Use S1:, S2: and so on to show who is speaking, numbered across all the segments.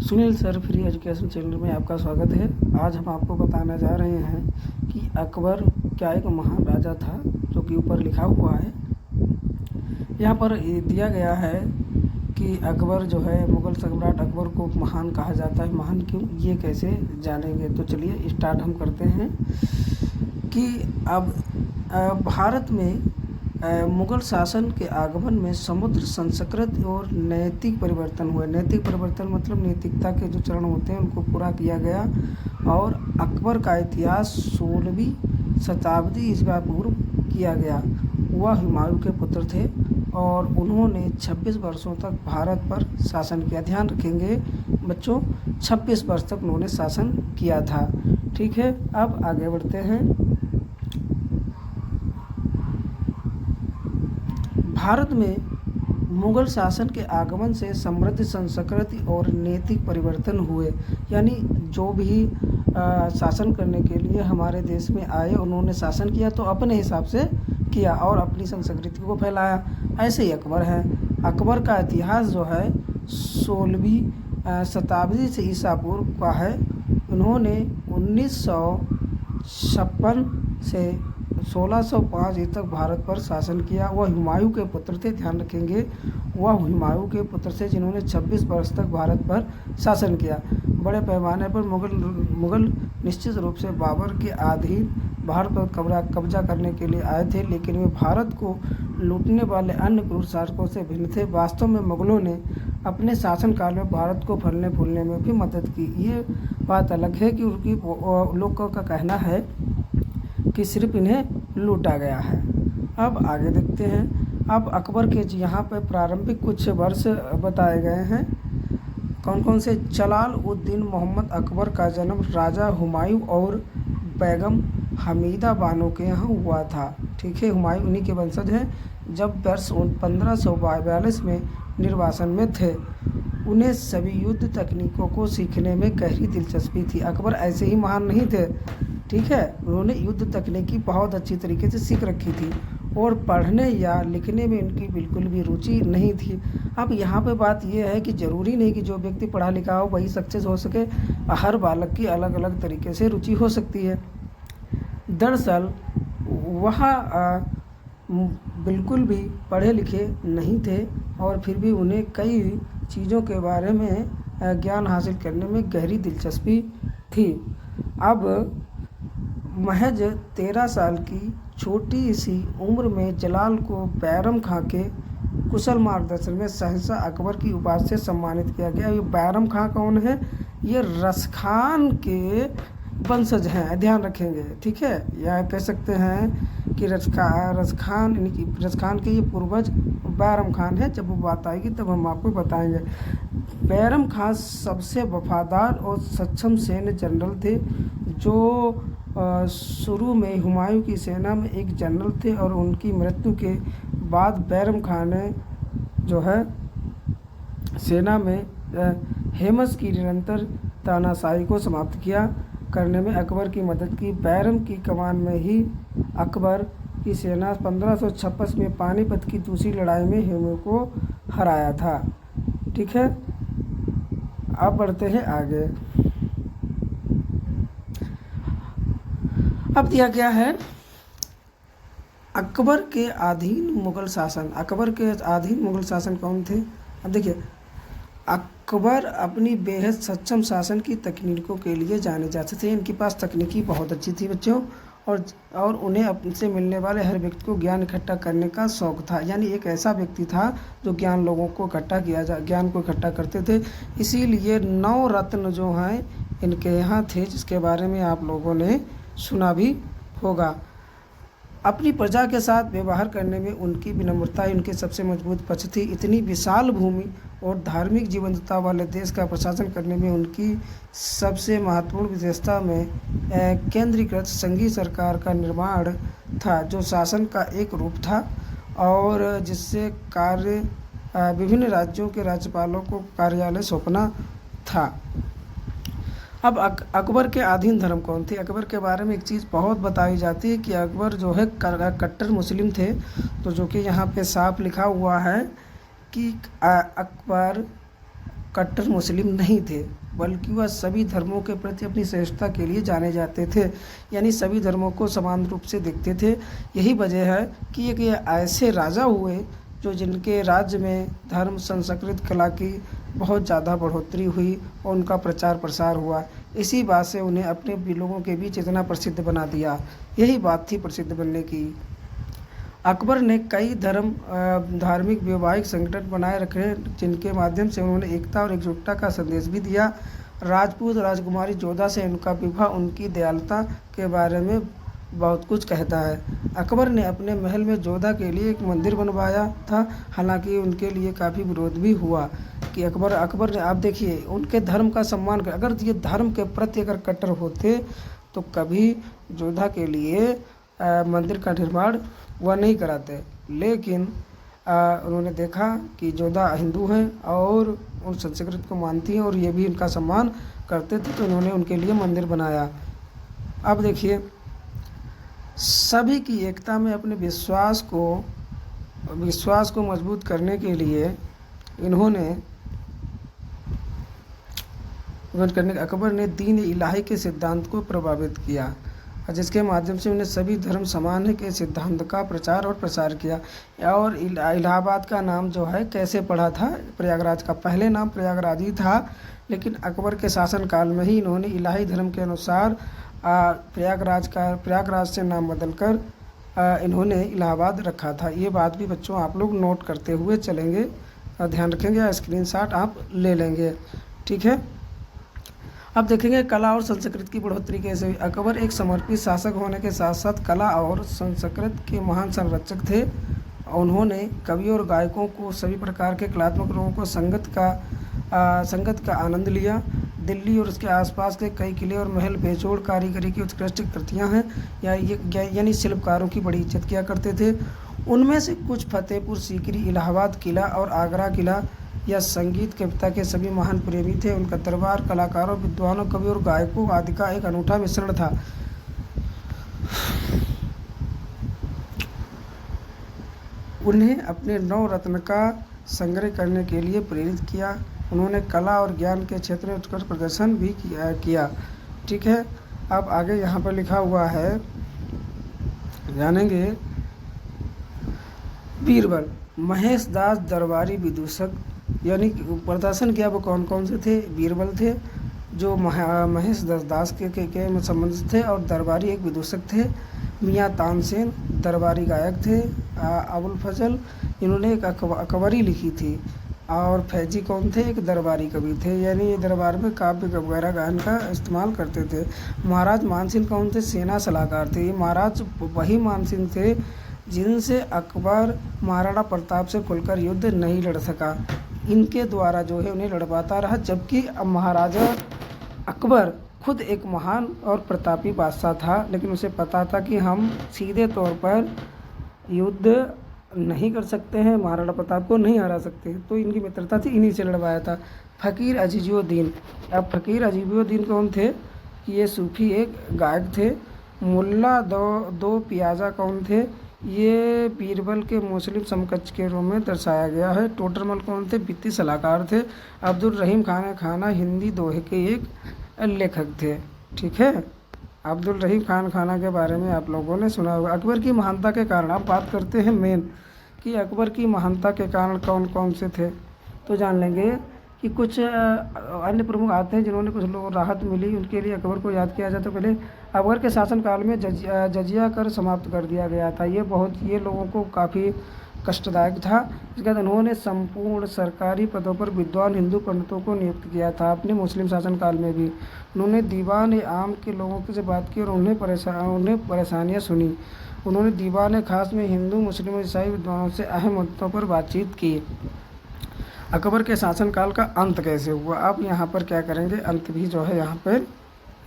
S1: Sunil sir free education channel में आपका स्वागत है। आज हम आपको बताने जा रहे हैं कि अकबर क्या एक महान राजा था, जो कि ऊपर लिखा हुआ है। यहाँ पर ये दिया गया है कि अकबर जो है, मुग़ल सम्राट अकबर को महान कहा जाता है। महान क्यों, ये कैसे जानेंगे। तो चलिए स्टार्ट हम करते हैं कि अब भारत में मुग़ल शासन के आगमन में समुद्र संस्कृति और नैतिक परिवर्तन हुए। नैतिक परिवर्तन मतलब नैतिकता के जो चरण होते हैं उनको पूरा किया गया। और अकबर का इतिहास 16वीं शताब्दी ईसा पूर्व किया गया। वह हुमायूं के पुत्र थे और उन्होंने 26 वर्षों तक भारत पर शासन किया। ध्यान रखेंगे बच्चों, 26 वर्ष तक उन्होंने शासन किया था। ठीक है, अब आगे बढ़ते हैं। भारत में मुग़ल शासन के आगमन से समृद्ध संस्कृति और नैतिक परिवर्तन हुए। यानी जो भी शासन करने के लिए हमारे देश में आए, उन्होंने शासन किया तो अपने हिसाब से किया और अपनी संस्कृति को फैलाया। ऐसे ही अकबर है। अकबर का इतिहास जो है 16वीं शताब्दी से ईसा पूर्व का है। उन्होंने 1956 से 1605 तक भारत पर शासन किया। वह हुमायूं के पुत्र थे। ध्यान रखेंगे, वह हुमायूं के पुत्र थे जिन्होंने 26 वर्ष तक भारत पर शासन किया। बड़े पैमाने पर मुग़ल निश्चित रूप से बाबर के अधीन भारत पर कब्जा करने के लिए आए थे, लेकिन वे भारत को लूटने वाले अन्य क्रूर शासकों से भिन्न थे। वास्तव में मुग़लों ने अपने शासनकाल में भारत को फलने फूलने में भी मदद की। ये बात अलग है कि उनकी लोगों का कहना है कि सिर्फ इन्हें लूटा गया है। अब आगे देखते हैं। अब अकबर के यहाँ पे प्रारंभिक कुछ वर्ष बताए गए हैं। कौन कौन से। जलाल-उद-दीन मोहम्मद अकबर का जन्म राजा हुमायूं और बेगम हमीदा बानो के यहाँ हुआ था। ठीक है, हुमायूं उन्हीं के वंशज हैं। जब वर्ष 1542 में निर्वासन में थे, उन्हें सभी युद्ध तकनीकों को सीखने में गहरी दिलचस्पी थी। अकबर ऐसे ही महान नहीं थे, ठीक है, उन्होंने युद्ध तकनीकी बहुत अच्छी तरीके से सीख रखी थी और पढ़ने या लिखने में उनकी बिल्कुल भी रुचि नहीं थी। अब यहाँ पे बात यह है कि ज़रूरी नहीं कि जो व्यक्ति पढ़ा लिखा हो वही सक्सेस हो सके। हर बालक की अलग अलग तरीके से रुचि हो सकती है। दरअसल वह बिल्कुल भी पढ़े लिखे नहीं थे और फिर भी उन्हें कई चीज़ों के बारे में ज्ञान हासिल करने में गहरी दिलचस्पी थी। अब महज 13 साल की छोटी सी उम्र में जलाल को बैरम खां के कुशल मार्गदर्शन में शहंशाह अकबर की उपाधि से सम्मानित किया गया। ये बैरम खां कौन है? ये रस खान के वंशज हैं, ध्यान रखेंगे। ठीक है, या कह सकते हैं कि रस खान के ये पूर्वज बैरम खान है। जब वो बात आएगी तब हम आपको बताएंगे। बैरम खान सबसे वफादार और सक्षम सैन्य जनरल थे, जो शुरू में हुमायूं की सेना में एक जनरल थे और उनकी मृत्यु के बाद बैरम खान ने जो है सेना में हेमस की निरंतर तानाशाही को समाप्त करने में अकबर की मदद की। बैरम की कमान में ही अकबर की सेना 1556 में पानीपत की दूसरी लड़ाई में हुमायूं को हराया था। ठीक है, अब बढ़ते हैं आगे। अब दिया गया है अकबर के अधीन मुग़ल शासन। अकबर के अधीन मुग़ल शासन कौन थे? अब देखिए, अकबर अपनी बेहद सक्षम शासन की तकनीकों के लिए जाने जाते थे। इनके पास तकनीकी बहुत अच्छी थी बच्चों, और उन्हें अपने से मिलने वाले हर व्यक्ति को ज्ञान इकट्ठा करने का शौक़ था। यानी एक ऐसा व्यक्ति था जो ज्ञान को इकट्ठा करते थे। इसीलिए 9 रत्न जो हैं इनके यहाँ थे, जिसके बारे में आप लोगों ने सुना भी होगा। अपनी प्रजा के साथ व्यवहार करने में उनकी विनम्रता उनके सबसे मजबूत पक्ष थी। इतनी विशाल भूमि और धार्मिक जीवंतता वाले देश का प्रशासन करने में उनकी सबसे महत्वपूर्ण विशेषता में केंद्रीकृत संघीय सरकार का निर्माण था, जो शासन का एक रूप था और जिससे कार्य विभिन्न राज्यों के राज्यपालों को कार्यालय सौंपना था। अब अकबर के अधीन धर्म कौन थे? अकबर के बारे में एक चीज़ बहुत बताई जाती है कि अकबर जो है कट्टर मुस्लिम थे। तो जो कि यहाँ पे साफ लिखा हुआ है कि अकबर कट्टर मुस्लिम नहीं थे, बल्कि वह सभी धर्मों के प्रति अपनी श्रेष्ठता के लिए जाने जाते थे, यानी सभी धर्मों को समान रूप से देखते थे। यही वजह है कि एक ये ऐसे राजा हुए जो जिनके राज्य में धर्म संस्कृत कला की बहुत ज़्यादा बढ़ोतरी हुई और उनका प्रचार प्रसार हुआ। इसी बात से उन्हें अपने लोगों के बीच इतना प्रसिद्ध बना दिया। यही बात थी प्रसिद्ध बनने की। अकबर ने कई धार्मिक वैवाहिक संगठन बनाए रखे, जिनके माध्यम से उन्होंने एकता और एकजुटता का संदेश भी दिया। राजपूत राजकुमारी जोधा से उनका विवाह उनकी दयालुता के बारे में बहुत कुछ कहता है। अकबर ने अपने महल में जोधा के लिए एक मंदिर बनवाया था, हालांकि उनके लिए काफ़ी विरोध भी हुआ कि अकबर ने, आप देखिए, उनके धर्म का सम्मान कर, अगर ये धर्म के प्रति अगर कट्टर होते तो कभी जोधा के लिए मंदिर का निर्माण वह नहीं कराते। लेकिन उन्होंने देखा कि जोधा हिंदू हैं और उन संस्कृत को मानती हैं और ये भी उनका सम्मान करते थे, तो उन्होंने उनके लिए मंदिर बनाया। अब देखिए, सभी की एकता में अपने विश्वास को मजबूत करने के लिए अकबर ने दीन इलाही के सिद्धांत को प्रभावित किया, जिसके माध्यम से उन्हें सभी धर्म समान है के सिद्धांत का प्रचार और प्रसार किया। और इलाहाबाद का नाम जो है कैसे पड़ा था? प्रयागराज का। पहले नाम प्रयागराज ही था, लेकिन अकबर के शासनकाल में ही इन्होंने इलाही धर्म के अनुसार प्रयागराज से नाम बदलकर इन्होंने इलाहाबाद रखा था। ये बात भी बच्चों आप लोग नोट करते हुए चलेंगे, ध्यान रखेंगे, स्क्रीनशॉट आप ले लेंगे, ठीक है। अब देखेंगे कला और संस्कृत की बढ़ोतरी कैसे हुई। अकबर एक समर्पित शासक होने के साथ साथ कला और संस्कृत के महान संरक्षक थे। उन्होंने कवियों और गायकों को, सभी प्रकार के कलात्मक लोगों को संगत का आनंद लिया। दिल्ली और उसके आसपास के कई किले और महल बेजोड़ कारीगरी की उत्कृष्ट कृतियां हैं, यानी शिल्पकारों की बड़ी इज्जत किया करते थे। उनमें से कुछ फतेहपुर सीकरी, इलाहाबाद किला और आगरा किला या संगीत कविता के सभी महान प्रेमी थे। उनका दरबार कलाकारों, विद्वानों, कवियों और गायकों आदि का एक अनूठा मिश्रण था। उन्हें अपने 9 रत्न का संग्रह करने के लिए प्रेरित किया। उन्होंने कला और ज्ञान के क्षेत्र में उत्कृष्ट प्रदर्शन भी किया, ठीक है। अब आगे यहाँ पर लिखा हुआ है, जानेंगे। बीरबल, महेश दास दरबारी विदूषक, यानी प्रदर्शन किया वो कौन कौन से थे? बीरबल थे जो महेश दास के संबंधित थे, और दरबारी एक विदूषक थे। मियाँ तानसेन दरबारी गायक थे। अबुल फजल, इन्होंने एक अकबरी लिखी थी। और फैजी कौन थे? एक दरबारी कवि थे, यानी ये दरबार में काव्य वगैरह गायन का इस्तेमाल करते थे। महाराज मानसिंह कौन थे? सेना सलाहकार थे। ये महाराज वही मानसिंह थे जिनसे अकबर महाराणा प्रताप से खुलकर युद्ध नहीं लड़ सका। इनके द्वारा जो है उन्हें लड़वाता रहा, जबकि महाराजा अकबर खुद एक महान और प्रतापी बादशाह था, लेकिन उसे पता था कि हम सीधे तौर पर युद्ध नहीं कर सकते हैं, महाराणा प्रताप को नहीं हरा सकते, तो इनकी मित्रता थी, इन्हीं से लड़वाया था। फ़कीर अजीजुद्दीन, अब फ़कीर अजीजुद्दीन कौन थे? ये सूफी एक गायक थे। मुल्ला दो पियाजा कौन थे? ये बीरबल के मुस्लिम समकक्ष के रूप में दर्शाया गया है। टोडरमल कौन थे? वित्तीय सलाहकार थे। अब्दुल रहीम खाना हिंदी दोहे के एक लेखक थे, ठीक है। अब्दुल रहीम खाना के बारे में आप लोगों ने सुना होगा। अकबर की महानता के कारण, आप बात करते हैं मेन कि अकबर की महानता के कारण कौन कौन से थे, तो जान लेंगे कि कुछ अन्य प्रमुख आते हैं जिन्होंने कुछ लोगों को राहत मिली, उनके लिए अकबर को याद किया जाए। तो पहले अकबर के शासनकाल में जजिया कर समाप्त कर दिया गया था। ये लोगों को काफ़ी कष्टदायक था। इसके बाद उन्होंने संपूर्ण सरकारी पदों पर विद्वान हिंदू पंडितों को नियुक्त किया था। अपने मुस्लिम शासनकाल में भी उन्होंने दीवान आम के लोगों से बात की और उन्हें परेशानियां सुनी। उन्होंने दीवान खास में हिंदू, मुस्लिम और ईसाई विद्वानों से अहम मुद्दों पर बातचीत की। अकबर के शासनकाल का अंत कैसे हुआ, आप यहाँ पर क्या करेंगे, अंत भी जो है यहाँ पर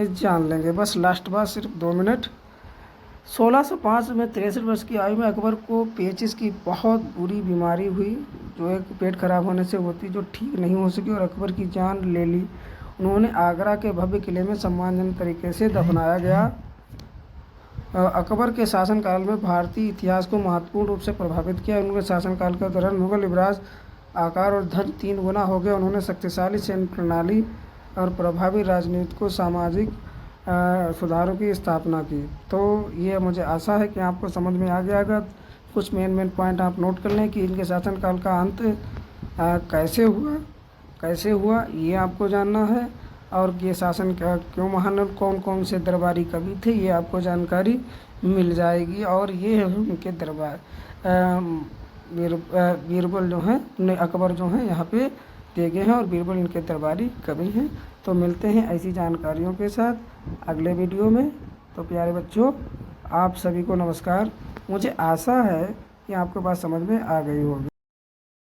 S1: जान लेंगे। बस लास्ट बात सिर्फ 2 मिनट। 1605 में 63 वर्ष की आयु में अकबर को पेचिस की बहुत बुरी बीमारी हुई, जो एक पेट खराब होने से होती, जो ठीक नहीं हो सकी और अकबर की जान ले ली। उन्होंने आगरा के भव्य किले में सम्मानजनक तरीके से दफनाया गया। अकबर के शासनकाल में भारतीय इतिहास को महत्वपूर्ण रूप से प्रभावित किया। उनके शासनकाल के दौरान मुगल युवराज आकार और धन 3 गुना हो गया। उन्होंने शक्तिशाली सैन्य प्रणाली और प्रभावी राजनीति को सामाजिक सुधारों की स्थापना की। तो ये मुझे आशा है कि आपको समझ में आ गया होगा। कुछ मेन पॉइंट आप नोट कर लें कि इनके शासनकाल का अंत कैसे हुआ ये आपको जानना है, और ये शासन क्यों महान, कौन कौन से दरबारी कवि थे, ये आपको जानकारी मिल जाएगी। और ये उनके दरबार बीरबल जो हैं, अकबर जो हैं यहाँ पे दिए गए हैं, और बीरबल इनके दरबारी कवि हैं। तो मिलते हैं ऐसी जानकारियों के साथ अगले वीडियो में। तो प्यारे बच्चों, आप सभी को नमस्कार। मुझे आशा है कि आपके पास समझ में आ गई होगी।